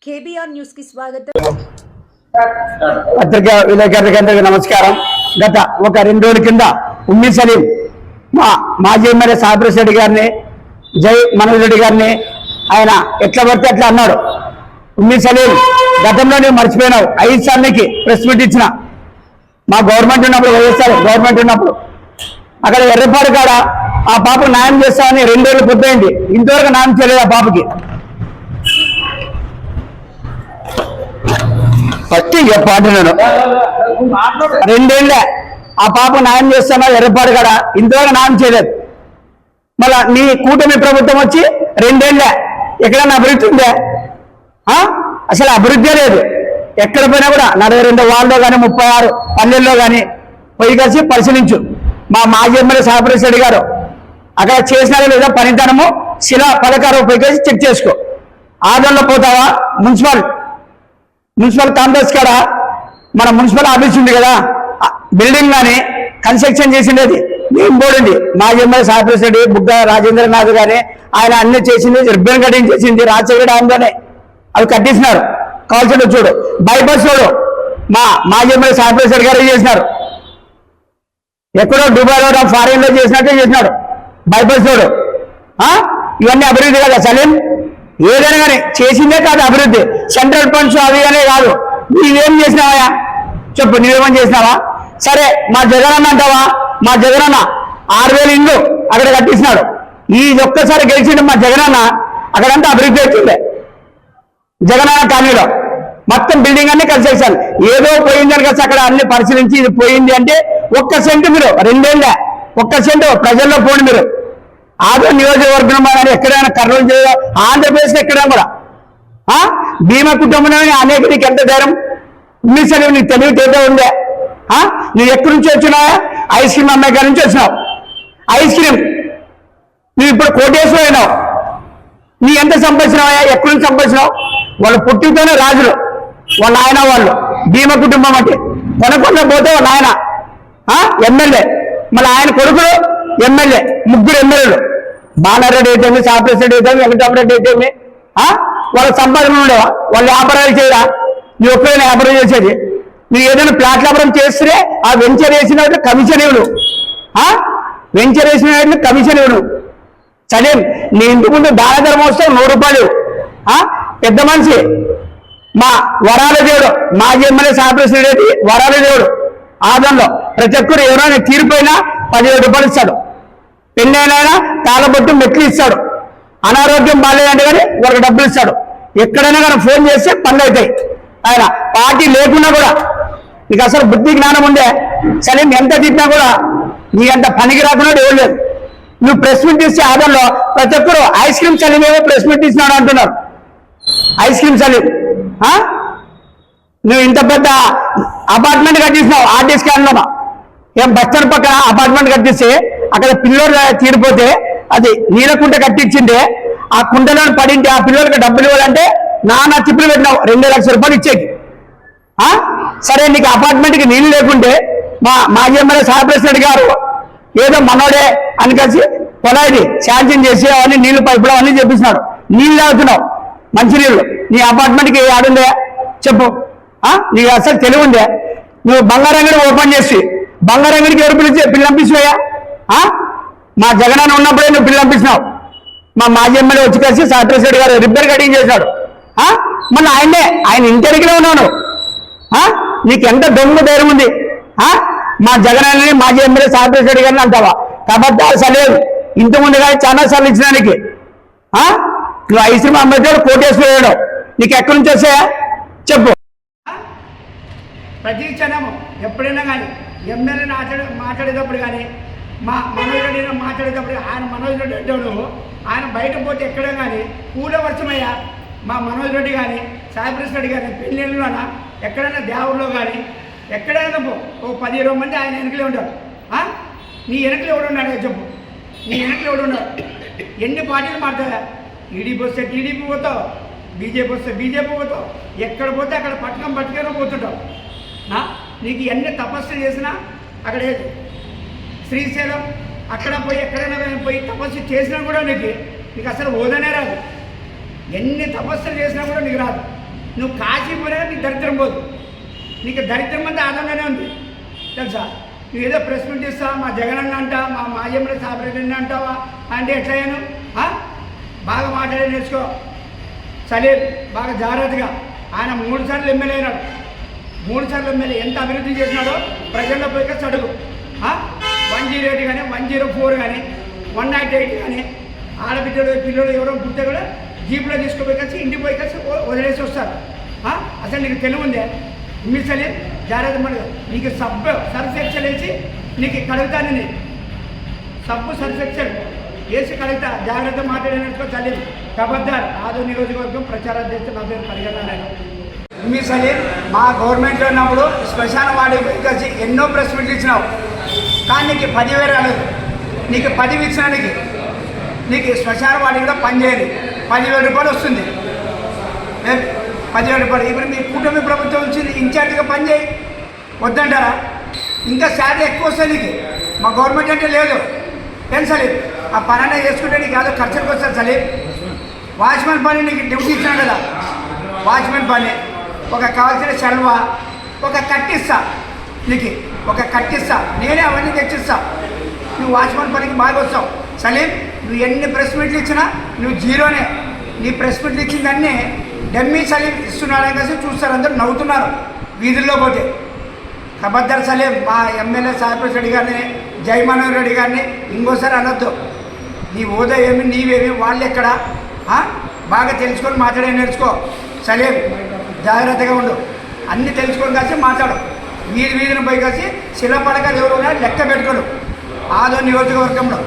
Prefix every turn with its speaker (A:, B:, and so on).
A: KBR news కి స్వాగతం.
B: పత్రికా విలేకరులందరికీ నమస్కారం. గత ఒక 2 రోజుల కింద ఉమ్మి సలీం మాజీ ఎమ్మెల్యే సాయిప్రసాద్ రెడ్డి గారిని, జై మనోజ్ రెడ్డి గారిని ఆయన ఎట్లా పడితే అట్లా అన్నాడు. ఉమ్మి సలీం, గతంలో నేను మర్చిపోయినావు, 5 సార్లకి ప్రెస్ మీట్ ఇచ్చిన మా గవర్నమెంట్ ఉన్నప్పుడు, వైఎస్ఆర్ గవర్నమెంట్ ఉన్నప్పుడు అక్కడ ఎర్రపాడు కాడ ఆ పాప న్యాయం చేస్తామని 2 రోజులు పొద్దుయింది, ఇంతవరకు న్యాయం చేయలేదు ఆ పాపకి. ఫస్ట్ పాటలను 2 ఏళ్ళే ఆ పాప న్యాయం చేస్తామో ఎర్రపాడు కాడ, ఇంతవరకు న్యాయం చేయలేదు. మళ్ళా నీ కూటమి ప్రభుత్వం వచ్చి 2 ఏళ్ళే ఎక్కడన్నా అభివృద్ధి ఉందే? అసలు అభివృద్ధి లేదు. ఎక్కడ పోయినా కూడా 42 వార్డులో కానీ 36 పల్లెల్లో కానీ పోయి కలిసి పరిశీలించు. మా మాజీ ఎమ్మెల్యే సాయిప్రసాద్ రెడ్డి గారు అక్కడ చేసినారో లేదా పనితనము శిలా పథకాలు పోయి కలిసి చెక్ చేసుకో. ఆదంలో పోతావా, మున్సిపల్ కాంప్లెక్స్ కాడ మన మున్సిపల్ ఆఫీస్ ఉంది కదా, బిల్డింగ్ కానీ కన్స్ట్రక్షన్ చేసిండేది నేను పోడింది మాజీ ఎమ్మెల్యే సాయిప్రసాద్ రెడ్డి, బుగ్గ రాజేంద్రనాథ్ కానీ ఆయన అన్ని చేసింది, రిబ్బన్ కటింగ్ చేసింది రాజశేఖర డ్యాంలోనే, అవి కట్టించినారు. కావాల్సిన చూడు బైపాస్ చూడు మా మాజీ ఎమ్మెల్యే సాయిప్రసాద్ గారు చేసినారు. ఎక్కడో దుబాయ్లో ఫారిన్ లో చేసినట్టే చేసినాడు బైపాస్ చూడు. ఇవన్నీ అభివృద్ధి కదా సలీం? ఏదైనా కానీ చేసిందే కాదు అభివృద్ధి. సెంట్రల్ ఫండ్స్ అవి అనే కాదు. నీవేం చేసినావా చెప్పు, నీవేమని చేసినావా? సరే మా జగనన్న అంటావా? మా జగనన్న 6,000 ఇండ్లు అక్కడ కట్టిస్తున్నాడు. ఈ ఒక్కసారి గెలిచిండు మా జగనన్న, అక్కడంతా అభివృద్ధి అవుతుంది. జగనన్న కాలనీలో మొత్తం బిల్డింగ్ అన్ని కన్స్ట్రక్షన్, ఏదో పోయిందని కలిసి అక్కడ అన్ని పరిశీలించి ఇది పోయింది అంటే 1 సెంటు మీరు 2 ఏళ్ళే 1 సెంటు ప్రజల్లో పోండి మీరు. ఆదో నియోజకవర్గం కానీ ఎక్కడైనా కర్నూలు జిల్లా, ఆంధ్రప్రదేశ్లో ఎక్కడైనా కూడా భీమా కుటుంబంలో అనేక నీకు ఎంత ధైర్యం మిసలు నీకు తెలివితేటో ఉందే? నువ్వు ఎక్కడి నుంచి వచ్చినావా? ఐస్ క్రీమ్ అమ్మాయి గారి నుంచి వచ్చినావు. ఐస్ క్రీమ్ నువ్వు ఇప్పుడు కోటేశ్వరం అయినావు. నీ ఎంత సంపాదించినావా? ఎక్కడి నుంచి సంపాదించినావు? వాళ్ళు పుట్టితోనే రాజులు, వాళ్ళ ఆయన వాళ్ళు భీమా కుటుంబం అంటే కొనకుండా పోతే వాళ్ళ ఆయన ఎమ్మెల్యే, మళ్ళీ ఆయన కొడుకులు ఎమ్మెల్యే, 3 ఎమ్మెల్యేలు, బాలారెడ్డి అయితేమి, సాయిప్రసాద్ అయితేమి, వెంకటరామరెడ్డి అయితేమి. వాళ్ళ సంపాదన ఉండేవా? వాళ్ళు వ్యాపారాలు చేయరా? నువ్వు ఒక్కడైనా వ్యాపారం చేసేది? నువ్వు ఏదైనా ప్లాట్ వ్యాపారం చేస్తే ఆ వెంచర్ వేసిన కమిషన్ ఇవ్వడు, వెంచర్ వేసిన కమిషన్ ఇవ్వడు. సరే నీ ఇంటి ముందు దాన ధర్మం వస్తే 100 రూపాయలు. పెద్ద మనిషి మా వరాల దేవుడు మాజీ ఎమ్మెల్యే సాయిప్రసాద్ రెడ్డి వరాల దేవుడు. ఆదంలో ప్రతి ఒక్కరు ఎవరైనా తీరిపోయినా 17 రూపాయలు ఇస్తాడు. పెళ్ళైనా తాళబొట్టు మెట్లు ఇస్తాడు. అనారోగ్యం బాగాలేదంటే కానీ వాళ్ళకి డబ్బులు ఇస్తాడు. ఎక్కడైనా కానీ ఫోన్ చేస్తే పనులు అవుతాయి. ఆయన పార్టీ లేకున్నా కూడా నీకు అసలు బుద్ధి జ్ఞానం ఉండే. సరే ఎంత తిట్టినా కూడా నీ అంత పనికి రాకుండా ఎవరు లేదు. నువ్వు ప్రెస్ మీట్ ఇస్తే ఆదంలో ప్రతి ఒక్కరు ఐస్ క్రీమ్ సలీమేమో ప్రెస్ మీట్ ఇస్తున్నాడు అంటున్నారు. ఐస్ క్రీమ్ సలీం, నువ్వు ఇంత పెద్ద అపార్ట్మెంట్ కట్టిస్తున్నావు ఆర్టీసీ స్కాన్లో. ఏం బస్టాండ్ పక్కన అపార్ట్మెంట్ కట్టిస్తే అక్కడ పిల్లోడు తీరిపోతే అది నీలకుంట కట్టించిందే, ఆ కుంటలో పడింటే ఆ పిల్లలకి డబ్బులు ఇవ్వాలంటే నానా తిప్పులు పెట్టినావు 2 లక్షల రూపాయలు ఇచ్చేకి. సరే నీకు అపార్ట్మెంట్కి నీళ్ళు లేకుంటే మా మాజీ ఎమ్మెల్యే సాయిప్రసాద్ రెడ్డి గారు ఏదో మనోడే అని కలిసి పొలాయిది శాంక్షన్ చేసి అవన్నీ నీళ్లు పైపులు అవన్నీ చేపిస్తున్నాడు. నీళ్ళు తాగుతున్నావు, మంచినీళ్ళు. నీ అపార్ట్మెంట్కి ఆడుందే చెప్పు? నీకు అసలు తెలివి ఉందే? నువ్వు బంగారంగడి ఓపెన్ చేసి బంగారంగడికి ఎవరు పిల్లి పంపిస్తున్నాయా? మా జగనన్న ఉన్నప్పుడే నువ్వు పిల్లి పంపిస్తున్నావు. మా మాజీ ఎమ్మెల్యే వచ్చి కలిసి సాయిప్రసాద్ రెడ్డి గారు రిబ్బన్ కటింగ్ చేశాడు. మళ్ళీ ఆయన ఇంటరికిలో ఉన్నాను. నీకు ఎంత దొంగ ధైర్యం ఉంది? మా జగనన్నని మాజీ ఎమ్మెల్యే సాయిప్రసాద్ రెడ్డి గారిని అంటావా? కాబట్టి సలేదు ఇంతకుముందు కానీ చాలా సార్లు ఇచ్చినానికి. నువ్వు ఐస్ క్రీమ్ అమ్మేటోడు కోటేశ్వర, నీకు ఎక్కడి నుంచి వస్తాయా చెప్పు? ప్రతి క్షణము ఎప్పుడైనా కానీ ఎమ్మెల్యేని మాట్లాడేటప్పుడు కానీ మా మనోజ్ రెడ్డి మాట్లాడేటప్పుడు ఆయన మనోజ్ రెడ్డి అంటాడు. ఆయన బయట పోతే ఎక్కడ కానీ పూల వర్షమయ్యా మా మనోజ్ రెడ్డి కానీ సాయిప్రసాద్ రెడ్డి కానీ పెళ్ళిళ్ళలోనా ఎక్కడైనా దేవుళ్ళలో కానీ ఎక్కడైనా ఓ 10-20 మంది ఆయన వెనకలే ఉంటారు. నీ వెనకలు ఎవడున్నాడు చెప్పు? నీ వెనకలు ఎవడున్నాడు? ఎన్ని పార్టీలు మారుతాయా? టీడీపీ వస్తే టీడీపీ పోతావు, బీజేపీ వస్తే బీజేపీ పోతావు, ఎక్కడ పోతే అక్కడ పట్టుకొని పోతుంటావు. నీకు ఎన్ని తపస్సు చేసినా
C: అక్కడ ఏది శ్రీశైలం అక్కడ పోయి ఎక్కడైనా పోయి తపస్సు చేసినా కూడా నీకు అసలు ఓదనే రాదు. ఎన్ని తపస్సులు చేసినా కూడా నీకు రాదు. నువ్వు కాశీ పోయినా నీకు దరిద్రం పోదు. నీకు దరిద్రం అంతా ఆనందంగానే ఉంది తెలుసా. నువ్వు ఏదో ప్రెస్ మీట్ ఇస్తావా, మా జగన్ అన్న అంటా, మా మాజీఎంలో సాపరేట్ అంటావా అంటే ఎట్లయ్యాను? బాగా మాట్లాడే నేర్చుకో. సలీం బాగా జాగ్రత్తగా. ఆయన 3 సార్లు ఎమ్మెల్యే అయినాడు. 3 సార్లు ఎమ్మెల్యే ఎంత అభివృద్ధి చేసినాడో ప్రజల్లో పోయి వచ్చి అడుగు. 108 కానీ 104 కానీ 108 కానీ ఆడబిడ్డలు పిల్లలు ఎవరో పుట్టే కూడా జీప్లో తీసుకుపోయి వచ్చి ఇంటికి పోయి వచ్చి వదిలేసి వస్తారు. అసలు నీకు తెలివి ఉందే? సలీం జాగ్రత్త పడదు. నీకు సబ్బు సర్ఫెక్చర్ వేసి నీకు కడుగుతాను. నేను సబ్బు సర్ఫెక్చర్ వేసి కడుగుతా. జాగ్రత్త మాట్లాడినట్టుకో సలీం. కబద్దార్ ఆదో నియోజకవర్గం ప్రచారాధ్యక్షుడు నా పేరు పరిగణారాయణ. సలీం మా గవర్నమెంట్లో ఉన్నప్పుడు శ్మశాన వాడికి పోయి వచ్చి ఎన్నో ప్రెస్ మీట్లు ఇచ్చినావు. కానీ నీకు 10,000 రాలేదు. నీకు 10 ఇచ్చినా నీకు శ్మశాన వాడికి కూడా పని చేయాలి. 10,000 రూపాయలు వస్తుంది. 10,000 రూపాయలు. ఇప్పుడు మీ కూటమి ప్రభుత్వం వచ్చింది, ఇన్ఛార్జ్గా పని చేయి. వద్దంటారా? ఇంకా శాలరీ ఎక్కువ వస్తుంది నీకు. మా గవర్నమెంట్ అంటే లేదు. ఏం సలీం ఆ పని అన్నా చేసుకుంటే నీకు ఏదో ఖర్చులకు వస్తుంది సలీం. వాచ్మెన్ పని నీకు డ్యూటీ ఇచ్చినాడు కదా, వాచ్మెన్ పని ఒక కావాల్సిన సెలవా ఒక కట్టిస్తా. నీకు ఒక కట్టిస్తా, నేనే అవన్నీ తెచ్చిస్తా. నువ్వు వాచ్మెన్ పనికి బాగా వస్తావు సలీం. నువ్వు ఎన్ని ప్రెస్ మీట్లు ఇచ్చినా నువ్వు జీరోనే. నీ ప్రెస్ మీట్లు ఇచ్చిందన్నీ డమ్మీ సలీం ఇస్తున్నాడని కలిసి చూస్తారు, అందరూ నవ్వుతున్నారు వీధుల్లో పోతే. ఖబర్దార్ సలీం మా ఎమ్మెల్యే సాయిప్రసాద్ రెడ్డి గారిని, జయమోహన్ రెడ్డి గారిని ఇంకోసారి అనొద్దు. నీ హోదా ఏమి, నీవేమి, వాళ్ళు ఎక్కడ బాగా తెలుసుకొని మాట్లాడే నేర్చుకో సలీం. జాగ్రత్తగా ఉండు. అన్నీ తెలుసుకొని కలిసి మాట్లాడు. వీధిని పోయి కలిసి శిలపడకలు ఎవరు లెక్క పెట్టుకోడు ఆదో నియోజకవర్గంలో.